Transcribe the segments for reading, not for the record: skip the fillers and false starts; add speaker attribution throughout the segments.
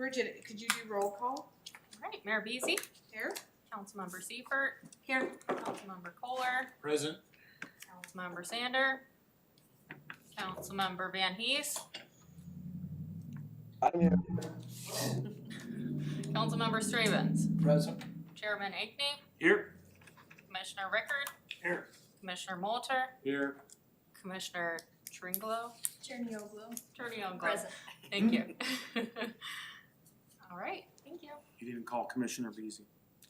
Speaker 1: Bridget, could you do roll call?
Speaker 2: All right, Mayor Beasy,
Speaker 1: Here.
Speaker 2: Councilmember Seifert,
Speaker 1: Here.
Speaker 2: Councilmember Kohler,
Speaker 3: Present.
Speaker 2: Councilmember Sander, Councilmember Van Hees,
Speaker 4: I'm here.
Speaker 2: Councilmember Stravens,
Speaker 3: Present.
Speaker 2: Chairman Ankney,
Speaker 3: Here.
Speaker 2: Commissioner Rickard,
Speaker 3: Here.
Speaker 2: Commissioner Moulter,
Speaker 3: Here.
Speaker 2: Commissioner Tringlo,
Speaker 1: Chernioglu.
Speaker 2: Present. Thank you. All right, thank you.
Speaker 3: You didn't call Commissioner Beasy.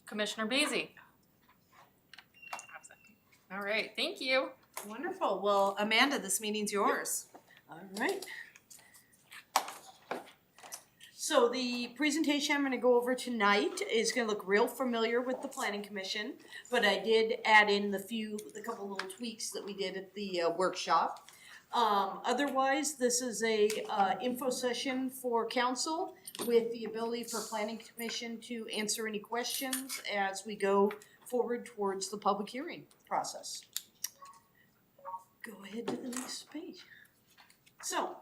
Speaker 2: Commissioner Beasy. All right, thank you.
Speaker 1: Wonderful. Well, Amanda, this meeting's yours.
Speaker 5: All right. So the presentation I'm going to go over tonight is going to look real familiar with the Planning Commission, but I did add in the couple little tweaks that we did at the workshop. Otherwise, this is a info session for council with the ability for Planning Commission to answer any questions as we go forward towards the public hearing process. Go ahead to the next page. So,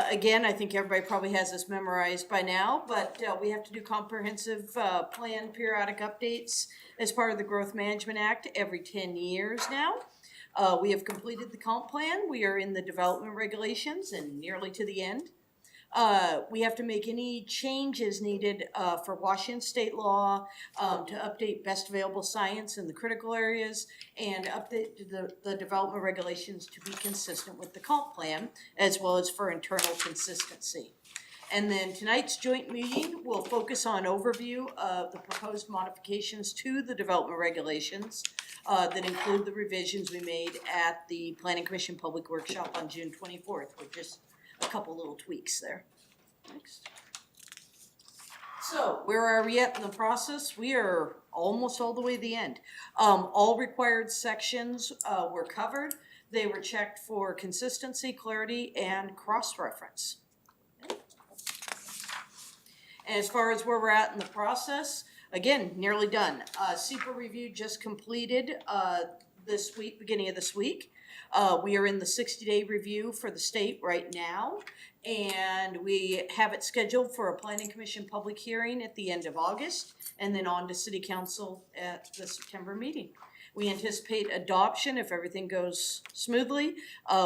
Speaker 5: again, I think everybody probably has this memorized by now, but we have to do comprehensive plan periodic updates as part of the Growth Management Act every 10 years now. We have completed the comp plan. We are in the development regulations and nearly to the end. We have to make any changes needed for Washington state law to update best available science in the critical areas and update the development regulations to be consistent with the comp plan as well as for internal consistency. And then tonight's joint meeting will focus on overview of the proposed modifications to the development regulations that include the revisions we made at the Planning Commission Public Workshop on June 24th, with just a couple little tweaks there. Next. So where are we at in the process? We are almost all the way to the end. All required sections were covered. They were checked for consistency, clarity, and cross-reference. And as far as where we're at in the process, again, nearly done. SEPA review just completed this week, beginning of this week. We are in the 60-day review for the state right now, and we have it scheduled for a Planning Commission public hearing at the end of August, and then on to City Council at the September meeting. We anticipate adoption, if everything goes smoothly,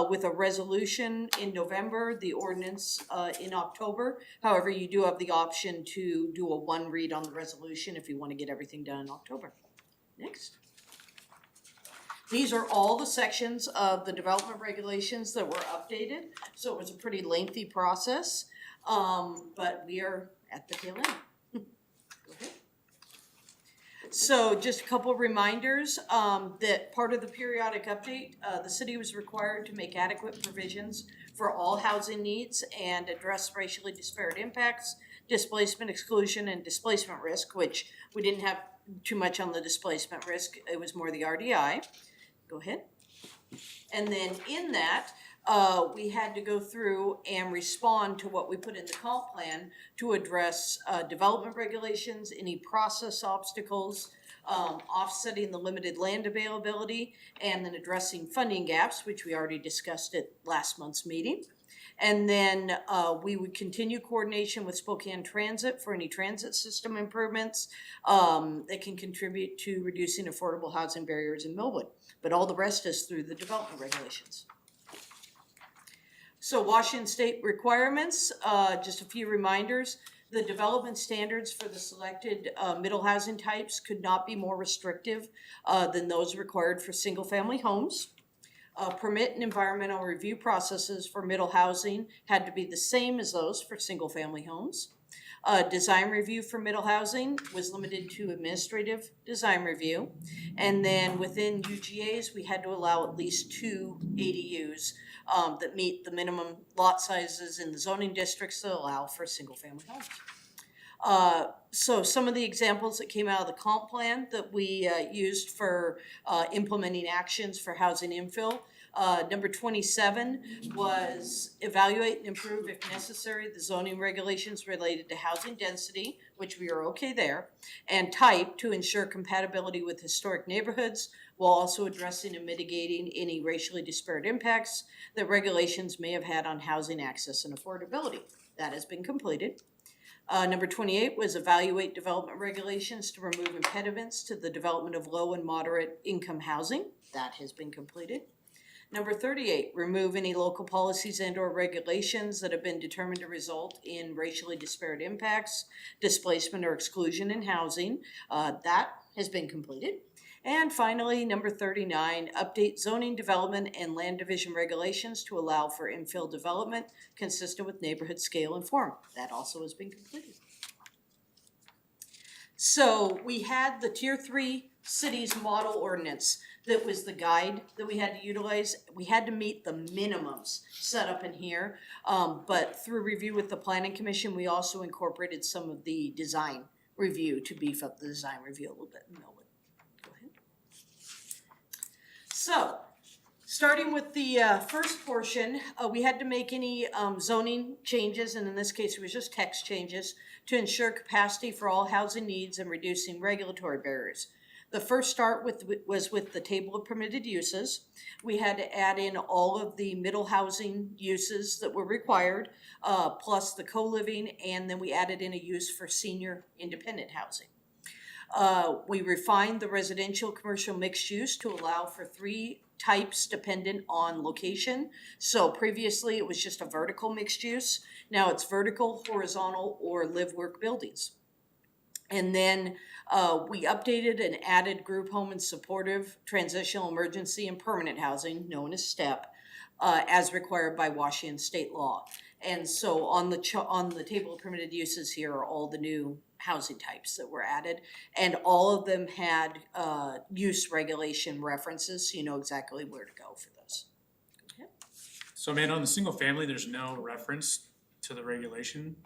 Speaker 5: with a resolution in November, the ordinance in October. However, you do have the option to do a one read on the resolution if you want to get everything done in October. Next. These are all the sections of the development regulations that were updated, so it was a pretty lengthy process, but we are at the tail end. Go ahead. So just a couple of reminders that part of the periodic update, the city was required to make adequate provisions for all housing needs and address racially disparate impacts, displacement exclusion, and displacement risk, which we didn't have too much on the displacement risk. It was more the RDI. Go ahead. And then in that, we had to go through and respond to what we put in the comp plan to address development regulations, any process obstacles, offsetting the limited land availability, and then addressing funding gaps, which we already discussed at last month's meeting. And then we would continue coordination with Spokane Transit for any transit system improvements that can contribute to reducing affordable housing barriers in Millwood. But all the rest is through the development regulations. So Washington state requirements, just a few reminders. The development standards for the selected middle housing types could not be more restrictive than those required for single family homes. Permit and environmental review processes for middle housing had to be the same as those for single family homes. Design review for middle housing was limited to administrative design review. And then within UGAs, we had to allow at least 2 ADUs that meet the minimum lot sizes in the zoning districts that allow for single family homes. So some of the examples that came out of the comp plan that we used for implementing actions for housing infill. Number 27 was evaluate and improve, if necessary, the zoning regulations related to housing density, which we are okay there, and type to ensure compatibility with historic neighborhoods, while also addressing and mitigating any racially disparate impacts that regulations may have had on housing access and affordability. That has been completed. Number 28 was evaluate development regulations to remove impediments to the development of low and moderate income housing. That has been completed. Number 38, remove any local policies and or regulations that have been determined to result in racially disparate impacts, displacement or exclusion in housing. That has been completed. And finally, number 39, update zoning development and land division regulations to allow for infill development consistent with neighborhood scale and form. That also has been completed. So we had the Tier 3 cities model ordinance. That was the guide that we had to utilize. We had to meet the minimums set up in here. But through review with the Planning Commission, we also incorporated some of the design review to beef up the design review a little bit. Melwood, go ahead. So, starting with the first portion, we had to make any zoning changes, and in this case it was just text changes, to ensure capacity for all housing needs and reducing regulatory barriers. The first start was with the table of permitted uses. We had to add in all of the middle housing uses that were required, plus the co-living, and then we added in a use for senior independent housing. We refined the residential commercial mixed use to allow for 3 types dependent on location. So previously it was just a vertical mixed use. Now it's vertical, horizontal, or live-work buildings. And then we updated and added group home and supportive, transitional, emergency, and permanent housing, known as STEP, as required by Washington state law. And so on the table of permitted uses here are all the new housing types that were added, and all of them had use regulation references, so you know exactly where to go for those. Okay.
Speaker 4: So Amanda, on the single family, there's no reference to the regulation?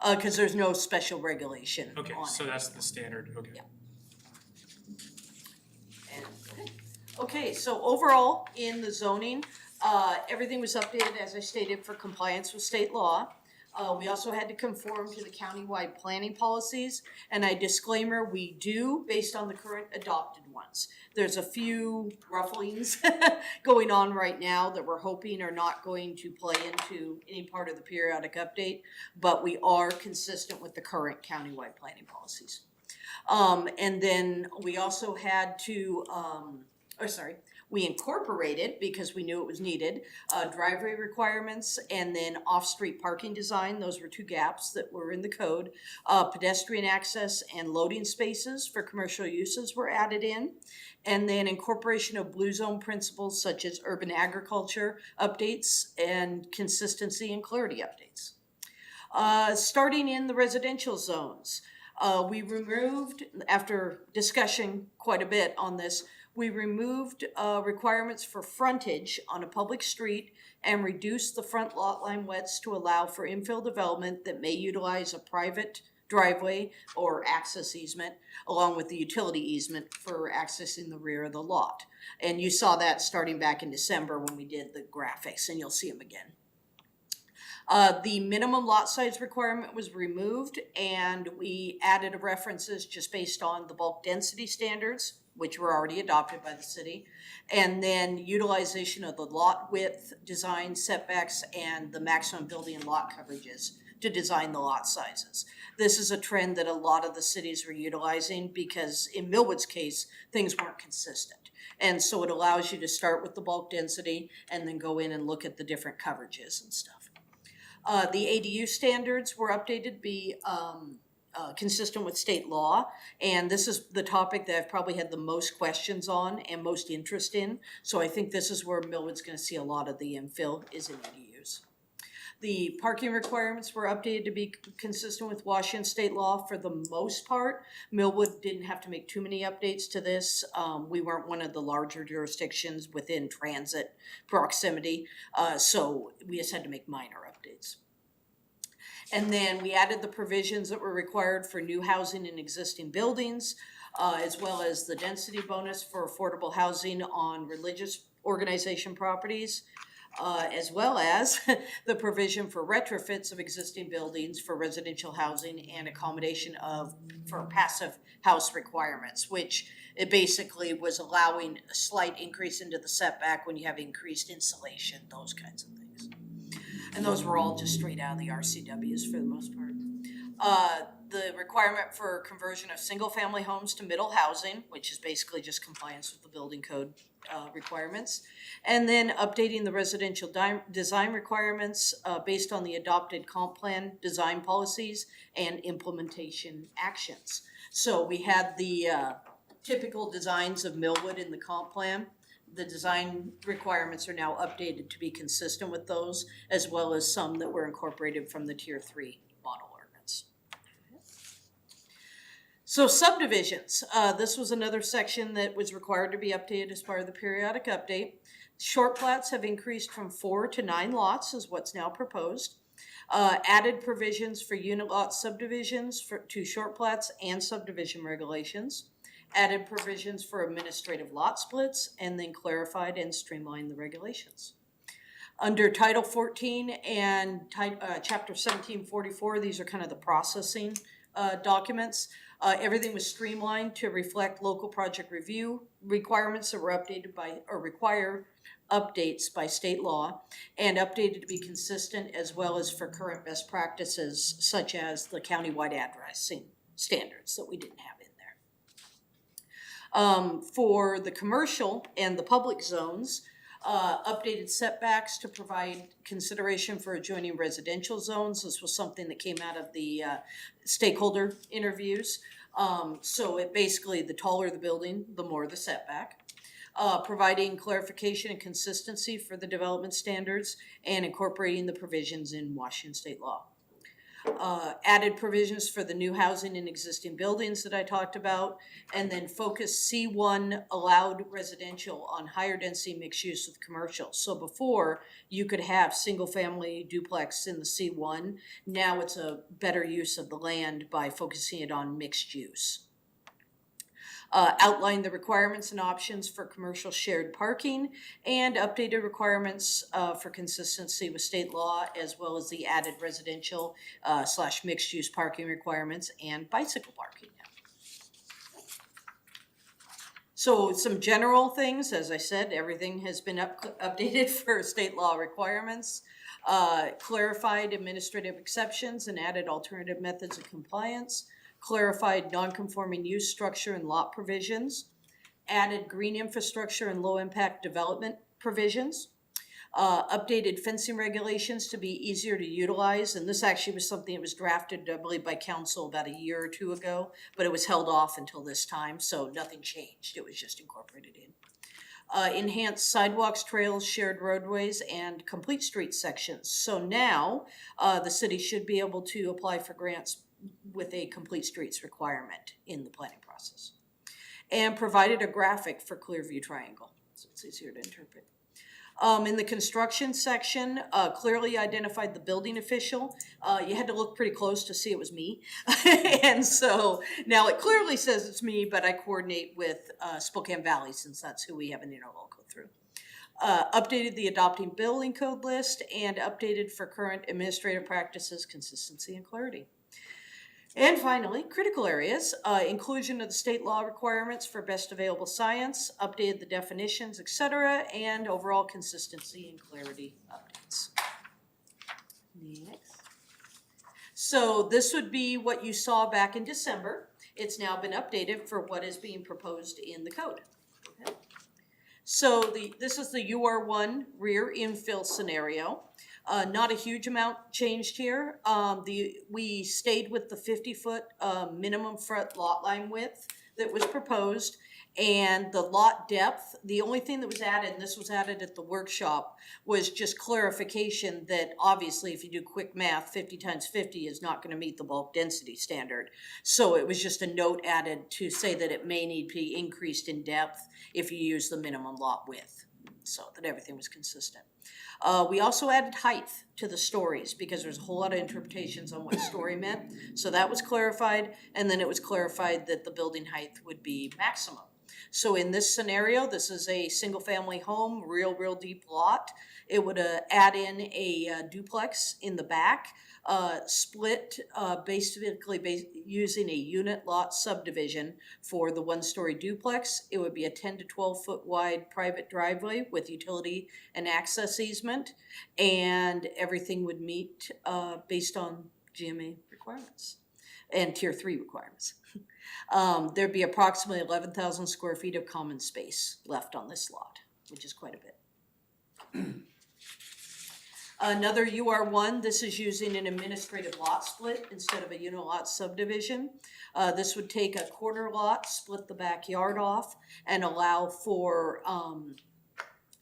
Speaker 5: Because there's no special regulation
Speaker 4: Okay,
Speaker 5: on
Speaker 4: so
Speaker 5: it.
Speaker 4: that's the standard, okay.
Speaker 5: Yeah. Okay, so overall in the zoning, everything was updated, as I stated, for compliance with state law. We also had to conform to the countywide planning policies, and a disclaimer, we do based on the current adopted ones. There's a few rufflings going on right now that we're hoping are not going to play into any part of the periodic update, but we are consistent with the current countywide planning policies. And then we also had to, we incorporated, because we knew it was needed, driveway requirements and then off-street parking design. Those were 2 gaps that were in the code. Pedestrian access and loading spaces for commercial uses were added in. And then incorporation of blue zone principles such as urban agriculture updates and consistency and clarity updates. Starting in the residential zones, we removed, after discussion quite a bit on this, we removed requirements for frontage on a public street and reduced the front lot line widths to allow for infill development that may utilize a private driveway or access easement, along with the utility easement for accessing the rear of the lot. And you saw that starting back in December when we did the graphics, and you'll see them again. The minimum lot size requirement was removed, and we added references just based on the bulk density standards, which were already adopted by the city, and then utilization of the lot width, design setbacks, and the maximum building and lot coverages to design the lot sizes. This is a trend that a lot of the cities were utilizing because in Millwood's case, things weren't consistent. And so it allows you to start with the bulk density and then go in and look at the different coverages and stuff. The ADU standards were updated to be consistent with state law, and this is the topic that I've probably had the most questions on and most interest in. So I think this is where Millwood's going to see a lot of the infill is in ADUs. The parking requirements were updated to be consistent with Washington state law for the most part. Millwood didn't have to make too many updates to this. We weren't one of the larger jurisdictions within transit proximity, so we just had to make minor updates. And then we added the provisions that were required for new housing in existing buildings, as well as the density bonus for affordable housing on religious organization properties, as well as the provision for retrofits of existing buildings for residential housing and accommodation for passive house requirements, which it basically was allowing a slight increase into the setback when you have increased insulation, those kinds of things. And those were all just straight out of the RCWs for the most part. The requirement for conversion of single-family homes to middle housing, which is basically just compliance with the building code requirements. And then updating the residential design requirements based on the adopted comp plan design policies and implementation actions. So we had the typical designs of Millwood in the comp plan. The design requirements are now updated to be consistent with those, as well as some that were incorporated from the Tier 3 model ordinance. So subdivisions, this was another section that was required to be updated as part of the periodic update. Short plats have increased from 4 to 9 lots is what's now proposed. Added provisions for unit lot subdivisions to short plats and subdivision regulations. Added provisions for administrative lot splits, and then clarified and streamlined the regulations. Under Title 14 and Chapter 1744, these are kind of the processing documents. Everything was streamlined to reflect local project review requirements that were updated by, or require updates by state law, and updated to be consistent as well as for current best practices such as the countywide addressing standards that we didn't have in there. For the commercial and the public zones, updated setbacks to provide consideration for adjoining residential zones. This was something that came out of the stakeholder interviews. So it basically, the taller the building, the more the setback. Providing clarification and consistency for the development standards and incorporating the provisions in Washington state law. Added provisions for the new housing in existing buildings that I talked about, and then focus C1 allowed residential on higher density mixed use with commercial. So before, you could have single family duplex in the C1. Now it's a better use of the land by focusing it on mixed use. Outline the requirements and options for commercial shared parking, and updated requirements for consistency with state law, as well as the added residential / mixed use parking requirements and bicycle parking. So some general things, as I said, everything has been updated for state law requirements. Clarified administrative exceptions and added alternative methods of compliance. Clarified non-conforming use structure and lot provisions, added green infrastructure and low-impact development provisions, updated fencing regulations to be easier to utilize, and this actually was something that was drafted, I believe, by council about a year or two ago, but it was held off until this time, so nothing changed. It was just incorporated in. Enhanced sidewalks, trails, shared roadways, and complete street sections. So now the city should be able to apply for grants with a complete streets requirement in the planning process. And provided a graphic for Clearview Triangle, so it's easier to interpret. In the construction section, clearly identified the building official. You had to look pretty close to see it was me. And so now it clearly says it's me, but I coordinate with Spokane Valley since that's who we have an interlocal through. Updated the adopting building code list and updated for current administrative practices, consistency, and clarity. And finally, critical areas, inclusion of the state law requirements for best available science, updated the definitions, etc., and overall consistency and clarity updates. Next. So this would be what you saw back in December. It's now been updated for what is being proposed in the code. Okay. So this is the UR1 rear infill scenario. Not a huge amount changed here. We stayed with the 50-foot minimum front lot line width that was proposed, and the lot depth. The only thing that was added, and this was added at the workshop, was just clarification that obviously if you do quick math, 50 times 50 is not going to meet the bulk density standard. So it was just a note added to say that it may need to be increased in depth if you use the minimum lot width, so that everything was consistent. We also added height to the stories because there's a whole lot of interpretations on what story meant. So that was clarified, and then it was clarified that the building height would be maximum. So in this scenario, this is a single family home, real deep lot. It would add in a duplex in the back, split basically using a unit lot subdivision for the one-story duplex. It would be a 10 to 12 foot wide private driveway with utility and access easement, and everything would meet based on GMA requirements and tier 3 requirements. There'd be approximately 11,000 square feet of common space left on this lot, which is quite a bit. Another UR1, this is using an administrative lot split instead of a unilot subdivision. This would take a corner lot, split the backyard off, and allow for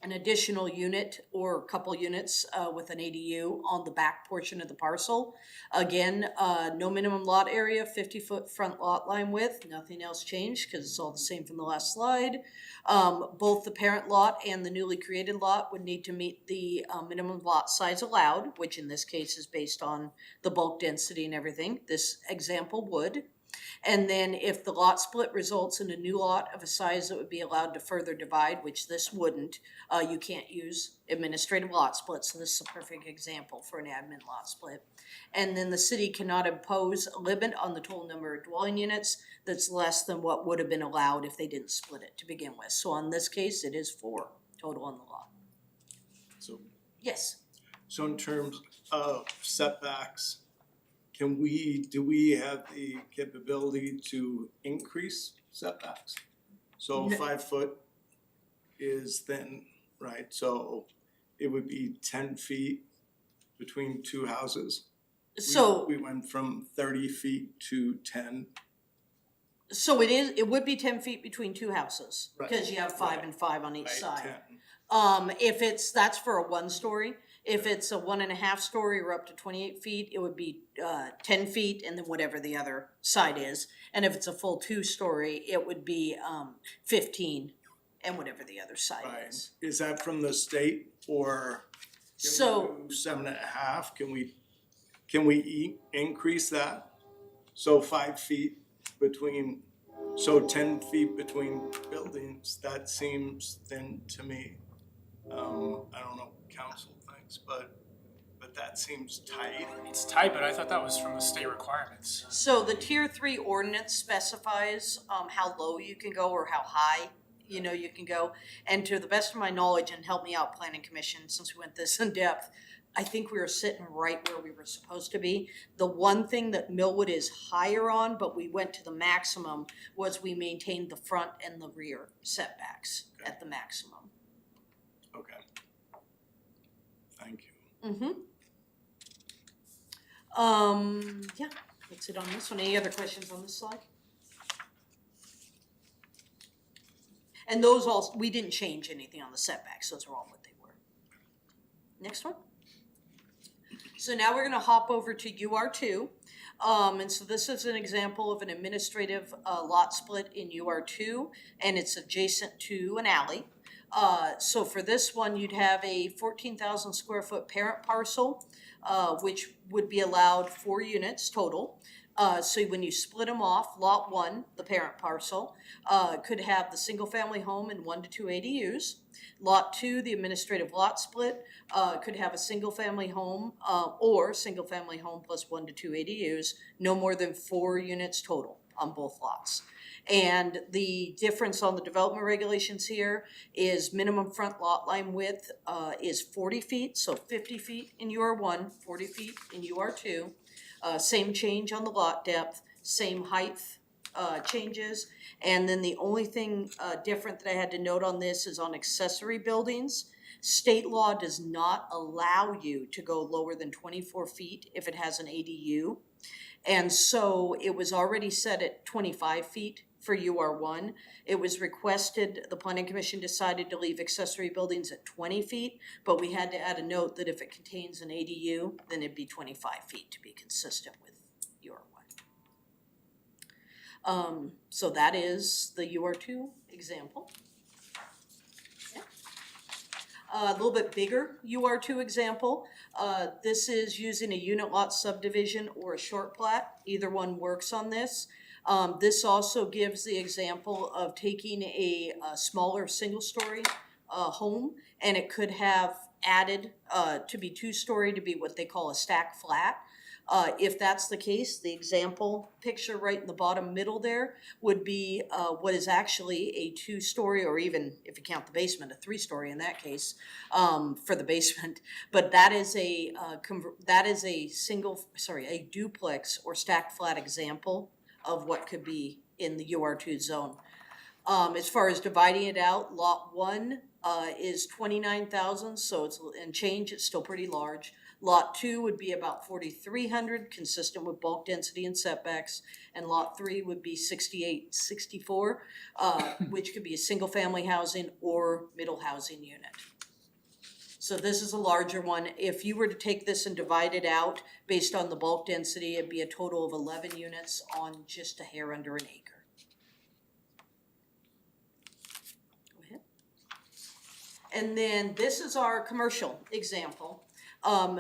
Speaker 5: an additional unit or a couple units with an ADU on the back portion of the parcel. Again, no minimum lot area, 50-foot front lot line width, nothing else changed because it's all the same from the last slide. Both the parent lot and the newly created lot would need to meet the minimum lot size allowed, which in this case is based on the bulk density and everything. This example would. And then if the lot split results in a new lot of a size that would be allowed to further divide, which this wouldn't, you can't use administrative lot split, so this is a perfect example for an admin lot split. And then the city cannot impose a limit on the total number of dwelling units that's less than what would have been allowed if they didn't split it to begin with. So on this case, it is 4 total on the lot.
Speaker 6: So,
Speaker 5: Yes.
Speaker 6: so in terms of setbacks, do we have the capability to increase setbacks? So
Speaker 5: No.
Speaker 6: 5 foot is then, right, so it would be 10 feet between 2 houses.
Speaker 5: So.
Speaker 6: We went from 30 feet to 10.
Speaker 5: So it would be 10 feet between 2 houses,
Speaker 6: Right.
Speaker 5: because you have 5
Speaker 6: Right.
Speaker 5: and 5 on each
Speaker 6: Right,
Speaker 5: side.
Speaker 6: 10.
Speaker 5: If that's for a 1-story. If it's a 1.5 story or up to 28 feet, it would be 10 feet and then whatever the other side is. And if it's a full 2-story, it would be 15 and whatever the other side
Speaker 6: Right,
Speaker 5: is.
Speaker 6: is that from the state or can
Speaker 5: So.
Speaker 6: we do 7.5? Can we increase that? So 5 feet between, so 10 feet between buildings, that seems thin to me. I don't know what council thinks, but that seems tight.
Speaker 4: It's tight, but I thought that was from the state requirements.
Speaker 5: So the tier 3 ordinance specifies how low you can go or how high, you can go. And to the best of my knowledge, and help me out, Planning Commission, since we went this in depth, I think we were sitting right where we were supposed to be. The one thing that Millwood is higher on, but we went to the maximum, was we maintained the front and the rear setbacks at the maximum.
Speaker 6: Okay. Thank you.
Speaker 5: Yeah, that's it on this one. Any other questions on this slide? And those all, we didn't change anything on the setbacks, those are all what they were. Next one. So now we're gonna hop over to UR2. And so this is an example of an administrative lot split in UR2, and it's adjacent to an alley. So for this one, you'd have a 14,000 square foot parent parcel, which would be allowed 4 units total. So when you split them off, lot 1, the parent parcel, could have the single family home and 1 to 2 ADUs. Lot 2, the administrative lot split, could have a single family home, or single family home plus 1 to 2 ADUs, no more than 4 units total on both lots. And the difference on the development regulations here is minimum front lot line width is 40 feet, so 50 feet in UR1, 40 feet in UR2. Same change on the lot depth, same height changes. And then the only thing different that I had to note on this is on accessory buildings. State law does not allow you to go lower than 24 feet if it has an ADU. And so it was already set at 25 feet for UR1. It was requested, the Planning Commission decided to leave accessory buildings at 20 feet, but we had to add a note that if it contains an ADU, then it'd be 25 feet to be consistent with UR1. So that is the UR2 example. Yeah. A little bit bigger UR2 example. This is using a unit lot subdivision or a short plat. Either one works on this. This also gives the example of taking a smaller single-story home, and it could have added to be 2-story to be what they call a stack flat. If that's the case, the example picture right in the bottom middle there would be, what is actually a 2-story, or even, if you count the basement, a 3-story in that case, for the basement. But that is a duplex or stacked flat example of what could be in the UR2 zone. As far as dividing it out, lot 1 is 29,000, so it's, and change, it's still pretty large. Lot 2 would be about 4,300, consistent with bulk density and setbacks, and lot 3 would be 6,864, which could be a single family housing or middle housing unit. So this is a larger one. If you were to take this and divide it out based on the bulk density, it'd be a total of 11 units on just a hair under an acre. Go ahead. And then this is our commercial example.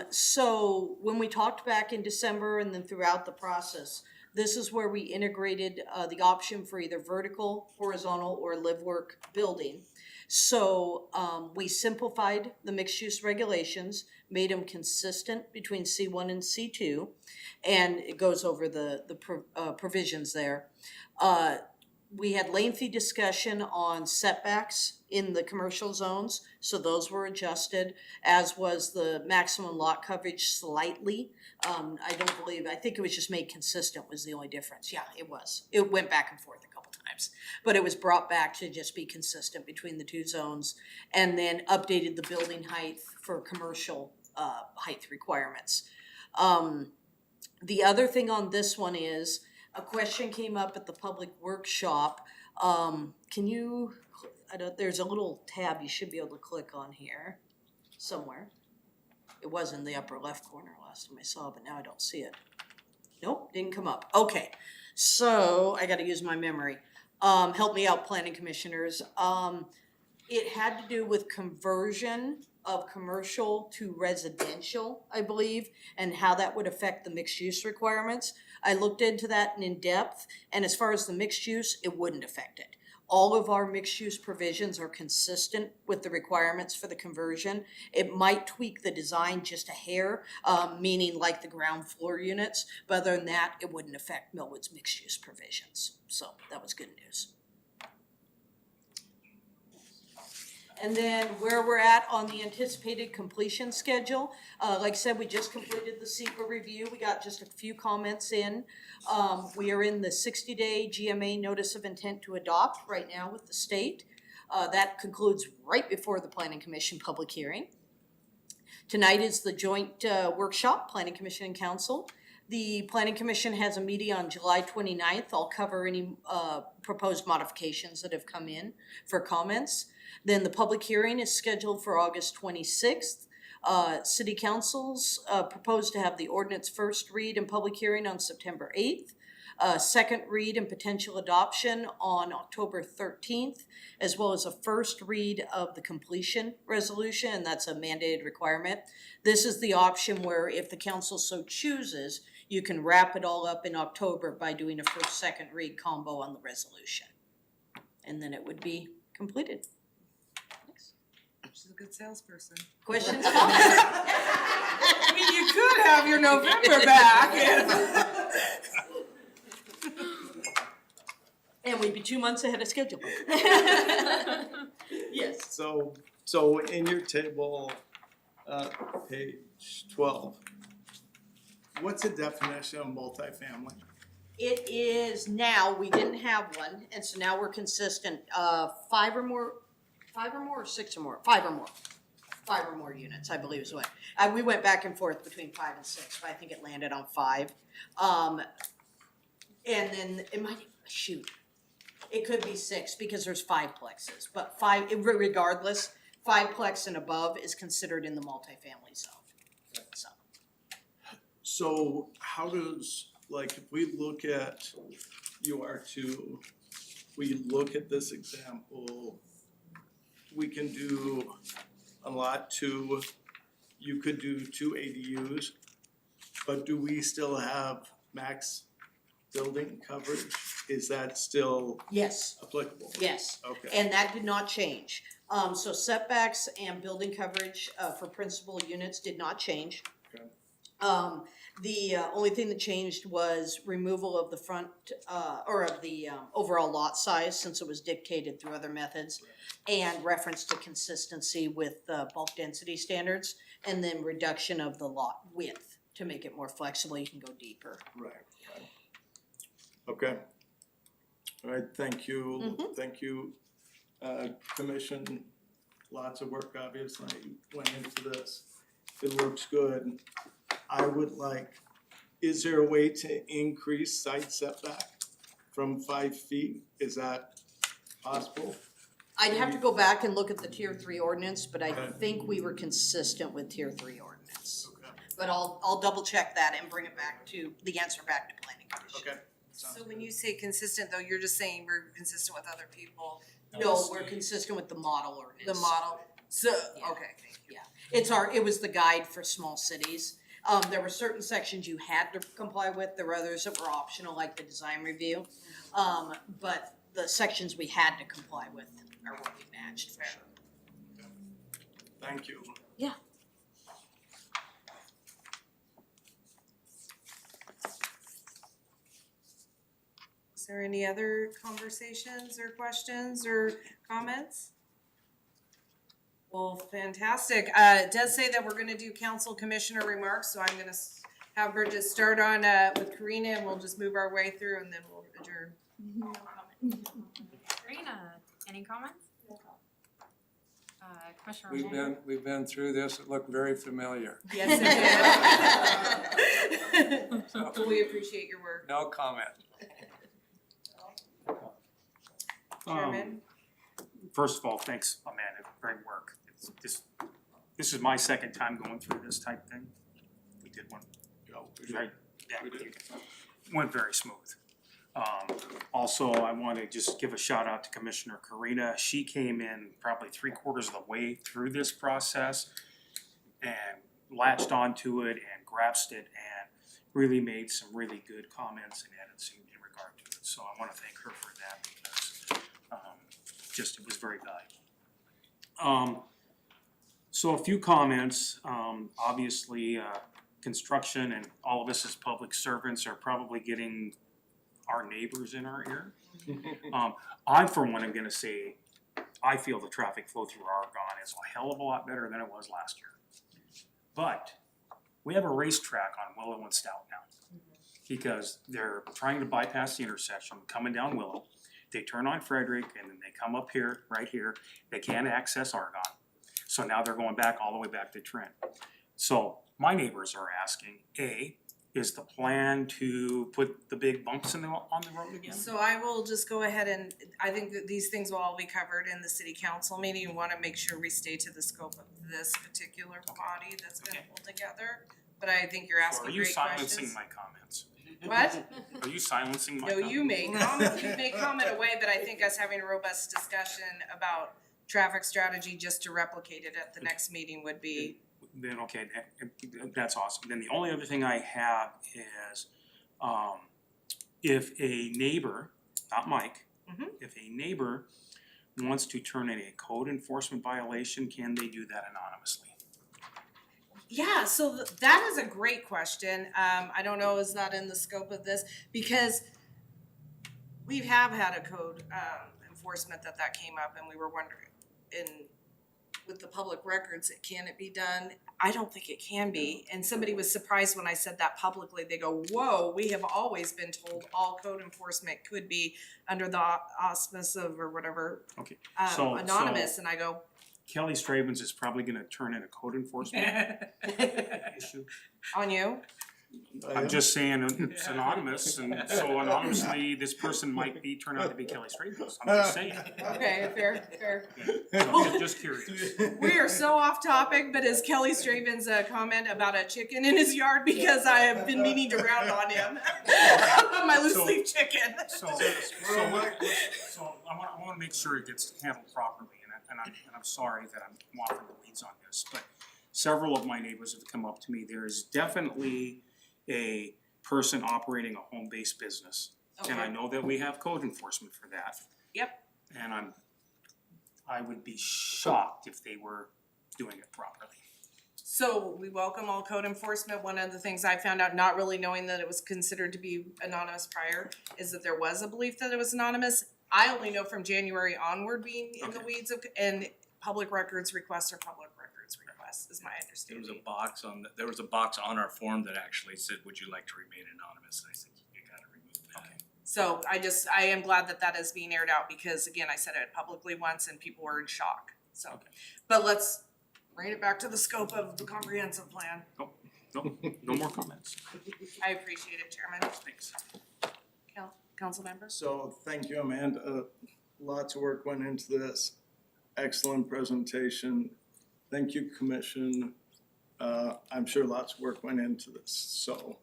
Speaker 5: So when we talked back in December and then throughout the process, this is where we integrated the option for either vertical, horizontal, or live work building. So we simplified the mixed use regulations, made them consistent between C1 and C2, and it goes over the provisions there. We had lengthy discussion on setbacks in the commercial zones, so those were adjusted, as was the maximum lot coverage slightly. I think it was just made consistent was the only difference. Yeah, it was. It went back and forth a couple times, but it was brought back to just be consistent between the two zones, and then updated the building height for commercial height requirements. The other thing on this one is, a question came up at the public workshop. There's a little tab you should be able to click on here somewhere. It was in the upper left corner last time I saw, but now I don't see it. Nope, didn't come up. Okay, so I gotta use my memory. Help me out, planning commissioners. It had to do with conversion of commercial to residential, I believe, and how that would affect the mixed use requirements. I looked into that in depth, and as far as the mixed use, it wouldn't affect it. All of our mixed use provisions are consistent with the requirements for the conversion. It might tweak the design just a hair, meaning like the ground floor units, but other than that, it wouldn't affect Millwood's mixed use provisions. So that was good news. And then where we're at on the anticipated completion schedule, like I said, we just completed the SEPA review. We got just a few comments in. We are in the 60-day GMA notice of intent to adopt right now with the state. That concludes right before the Planning Commission public hearing. Tonight is the joint workshop, Planning Commission and Council. The Planning Commission has a meeting on July 29th. I'll cover any proposed modifications that have come in for comments. Then the public hearing is scheduled for August 26th. City Council's proposed to have the ordinance first read and public hearing on September 8th. Second read and potential adoption on October 13th, as well as a first read of the completion resolution, and that's a mandated requirement. This is the option where if the council so chooses, you can wrap it all up in October by doing a first, second read combo on the resolution. And then it would be completed.
Speaker 2: She's a good salesperson.
Speaker 5: Questions?
Speaker 2: I mean, you could have your November back
Speaker 5: And we'd be 2 months ahead of schedule. Yes.
Speaker 6: So in your table, page 12, what's the definition of multifamily?
Speaker 5: It is now, we didn't have one, and so now we're consistent, 5 or more or 6 or more? 5 or more. 5 or more units, I believe is what. We went back and forth between 5 and 6, but I think it landed on 5. And then it might, it could be 6 because there's 5 plexes, but 5, regardless, 5-plex and above is considered in the multifamily zone.
Speaker 6: So how does, like, if we look at UR2, we look at this example, we can do a lot 2, you could do 2 ADUs, but do we still have max building coverage? Is that still
Speaker 5: Yes,
Speaker 6: applicable?
Speaker 5: yes.
Speaker 6: Okay.
Speaker 5: And that did not change. So setbacks and building coverage for principal units did not change.
Speaker 6: Okay.
Speaker 5: The only thing that changed was removal of the front, or of the overall lot size, since it was dictated through other methods, and reference to consistency with bulk density standards, and then reduction of the lot width to make it more flexible, you can go deeper.
Speaker 6: Right. Okay. All right, thank you, thank you, commission, lots of work obviously went into this. It looks good. I would like, is there a way to increase site setback from 5 feet? Is that possible?
Speaker 5: I'd have to go back and look at the tier 3 ordinance, but I
Speaker 6: Okay.
Speaker 5: think we were consistent with tier 3 ordinance.
Speaker 6: Okay.
Speaker 5: But I'll double check that and bring it back to, the answer back to planning commission.
Speaker 6: Okay.
Speaker 1: So when you say consistent though, you're just saying we're consistent with other people,
Speaker 5: No, we're consistent with the model ordinance.
Speaker 1: the model, so,
Speaker 5: Yeah.
Speaker 1: okay, thank you.
Speaker 5: It was the guide for small cities. There were certain sections you had to comply with, there were others that were optional, like the design review. But the sections we had to comply with are what we matched for sure.
Speaker 6: Thank you.
Speaker 5: Yeah.
Speaker 1: Is there any other conversations or questions or comments? Well, fantastic. It does say that we're gonna do council commissioner remarks, so I'm gonna have Bridget start on, with Karina, and we'll just move our way through and then we'll adjourn.
Speaker 7: No comment. Karina, any comments? Commissioner Romaine?
Speaker 8: We've been through this, it looked very familiar,
Speaker 1: Yes, it did.
Speaker 8: so
Speaker 1: We appreciate your work,
Speaker 8: no comment.
Speaker 1: Chairman.
Speaker 3: First of all, thanks, Amanda, great work. This is my second time going through this type thing. We did one, right? Yeah,
Speaker 6: We did.
Speaker 3: went very smooth. Also, I wanna just give a shout out to Commissioner Karina. She came in probably 3/4 of the way through this process and latched onto it and grasped it and really made some really good comments and edits in regard to it. So I wanna thank her for that because, just it was very valuable. So a few comments, obviously, construction and all of us as public servants are probably getting our neighbors in our ear. I for one am gonna say, I feel the traffic flow through Argonne is a hell of a lot better than it was last year. But we have a racetrack on Willow and Stout now. Because they're trying to bypass the intersection, coming down Willow. They turn on Frederick and then they come up here, right here, they can't access Argonne. So now they're going back all the way back to Trent. So my neighbors are asking, A, is the plan to put the big bumps on the road again?
Speaker 1: So I will just go ahead and, I think that these things will all be covered in the city council meeting. We wanna make sure we stay to the scope of this particular body that's been
Speaker 3: Okay.
Speaker 1: pulled together. But I think you're
Speaker 3: So
Speaker 1: asking
Speaker 3: are you
Speaker 1: great questions.
Speaker 3: silencing my comments?
Speaker 1: What?
Speaker 3: Are you silencing my
Speaker 1: No,
Speaker 3: comments?
Speaker 1: you may comment away, but I think us having a robust discussion about traffic strategy just to replicate it at the next meeting would be,
Speaker 3: Then, okay, that's awesome. Then the only other thing I have is, if a neighbor, not Mike, if a neighbor wants to turn in a code enforcement violation, can they do that anonymously?
Speaker 1: yeah, so that is a great question. I don't know, is that in the scope of this? Because we have had a code, enforcement that came up and we were wondering, with the public records, can it be done? I don't think it can be, and somebody was surprised when I said that publicly. They go, whoa, we have always been told all code enforcement could be under the auspice of or whatever,
Speaker 3: Okay, so-
Speaker 1: anonymous, and I go,
Speaker 3: Kelly Stravens is probably gonna turn in a code enforcement issue.
Speaker 1: on you?
Speaker 3: I'm just saying it's anonymous, and so anonymously, this person might turn out to be Kelly Stravens. I'm just saying.
Speaker 1: Okay, fair.
Speaker 3: So, just curious.
Speaker 1: We are so off topic, but is Kelly Straven's comment about a chicken in his yard, because I have been meaning to round on him. My loose leaf chicken.
Speaker 3: So I wanna make sure it gets handled properly, and I'm sorry that I'm off in the weeds on this, but several of my neighbors have come up to me. There is definitely a person operating a home-based business. And I
Speaker 1: Okay.
Speaker 3: know that we have code enforcement for that.
Speaker 1: Yep.
Speaker 3: And I would be shocked if they were doing it properly.
Speaker 1: So we welcome all code enforcement. One of the things I found out, not really knowing that it was considered to be anonymous prior, is that there was a belief that it was anonymous. I only know from January onward being in the weeds of, and public records requests are public records requests, is my
Speaker 9: There
Speaker 1: understanding.
Speaker 9: was a box on our form that actually said, would you like to remain anonymous? And I said, you gotta remove that.
Speaker 1: So I am glad that that is being aired out because again, I said it publicly once and people were in shock, so.
Speaker 3: Okay.
Speaker 1: But let's bring it back to the scope of the comprehensive plan.
Speaker 3: No more comments.
Speaker 1: I appreciate it, Chairman.
Speaker 3: Thanks.
Speaker 1: Council members?
Speaker 6: So thank you, Amanda. Lots of work went into this. Excellent presentation. Thank you, Commission. I'm sure lots of work went into this, so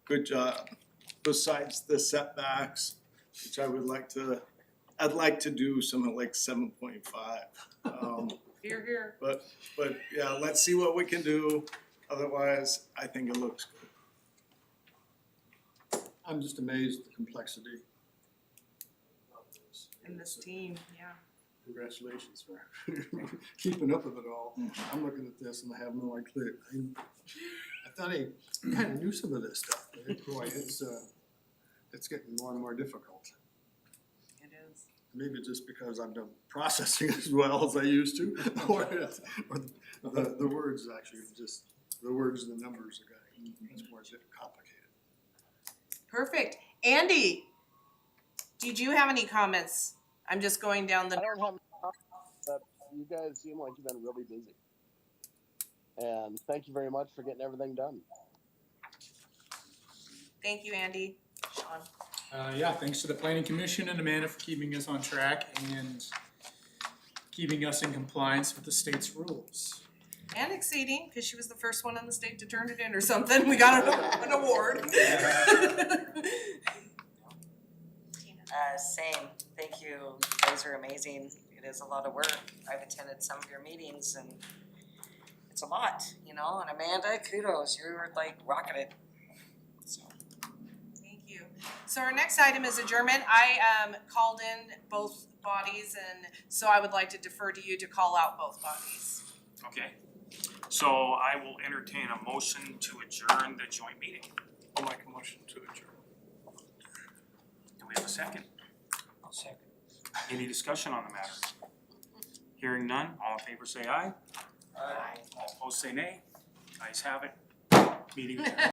Speaker 6: good job. Besides the setbacks, which I'd like to do something like 7.5.
Speaker 1: Here, here.
Speaker 6: But yeah, let's see what we can do. Otherwise, I think it looks good.
Speaker 10: I'm just amazed at the complexity.
Speaker 1: In this team, yeah.
Speaker 10: Congratulations for keeping up with it all. I'm looking at this and I have no idea. I thought I kind of knew some of this stuff, but boy, it's getting more and more difficult.
Speaker 1: It is.
Speaker 10: Maybe just because I'm done processing as well as I used to, or the words actually, just the words and the numbers are getting, it's more complicated.
Speaker 1: Perfect. Andy, did you have any comments? I'm just going down the.
Speaker 11: I don't have, but you guys seem like you've been really busy. And thank you very much for getting everything done.
Speaker 1: Thank you, Andy. Sean.
Speaker 4: Yeah, thanks to the planning commission and Amanda for keeping us on track and keeping us in compliance with the state's rules.
Speaker 1: And exceeding, because she was the first one in the state to turn it in or something. We got an award.
Speaker 12: Same, thank you, you guys are amazing, it is a lot of work, I've attended some of your meetings and it's a lot, you know, and Amanda, kudos, you're like rocking it, so.
Speaker 1: Thank you. So our next item is adjournment. I called in both bodies and so I would like to defer to you to call out both bodies.
Speaker 3: Okay, so I will entertain a motion to adjourn the joint meeting.
Speaker 6: I'll make a motion to adjourn.
Speaker 3: Do we have a second?
Speaker 9: I'll second.
Speaker 3: Any discussion on the matter? Hearing none, all in favor say aye.
Speaker 12: Aye.
Speaker 3: All opposed say nay. Ayes have it. Meeting adjourned.